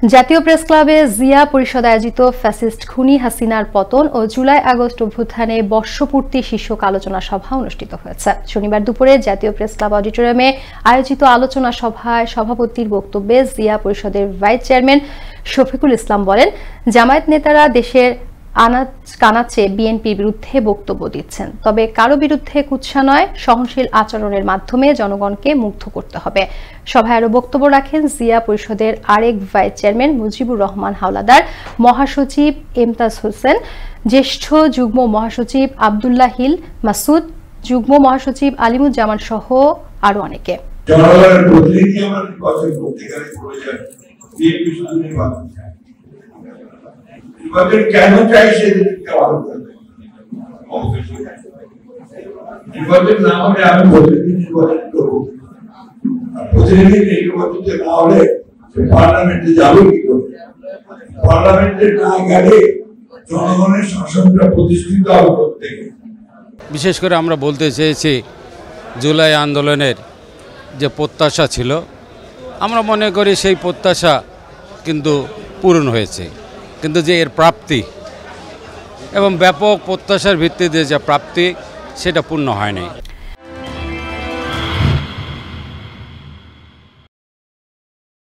জাতীয় প্রেস ক্লাবে জিয়া পরিষদ আয়োজিত ফ্যাসিস্ট খুনি হাসিনার পতন ও জুলাই আগস্ট অভ্যুত্থানে বর্ষপূর্তি শীর্ষক আলোচনা সভা অনুষ্ঠিত হয়েছে। শনিবার দুপুরে জাতীয় প্রেস ক্লাব অডিটোরিয়ামে আয়োজিত আলোচনা সভায় সভাপতির বক্তব্যে জিয়া পরিষদের ভাইস চেয়ারম্যান শফিকুল ইসলাম বলেন, জামায়াত নেতারা দেশের আনাচ কানাচে বিএনপির বিরুদ্ধে বক্তব্য দিচ্ছেন, তবে কারো বিরুদ্ধে কুৎসা নয়, সহনশীল আচরণের মাধ্যমে জনগণকে মুগ্ধ করতে হবে। সভায় আরো বক্তব্য রাখেন জিয়া পরিষদের আরেক ভাইস চেয়ারম্যান মুজিবুর রহমান হাওলাদার, মহাসচিব এমতাজ হোসেন, জ্যেষ্ঠ যুগ্ম মহাসচিব আব্দুল্লাহ হিল মাসুদ, যুগ্ম মহাসচিব আলিমুজ্জামান সহ আরো অনেকে। কেন চাই সেদিকে ভালো করবে নির্বাচন না হলে আমি প্রতিনিধি নির্বাচন করবো, প্রতিনিধি নির্বাচিত না হলে পার্লামেন্টে যাবে কি করবে? পার্লামেন্টে না গেলে জনগণের শাসনটা প্রতিষ্ঠিত হবে প্রত্যেকে। বিশেষ করে আমরা বলতে চেয়েছি, জুলাই আন্দোলনের যে প্রত্যাশা ছিল, আমরা মনে করি সেই প্রত্যাশা কিন্তু পূরণ হয়েছে, কিন্তু যে এর প্রাপ্তি এবং ব্যাপক প্রত্যাশার ভিত্তিতে যে প্রাপ্তি সেটা পূর্ণ হয়নি।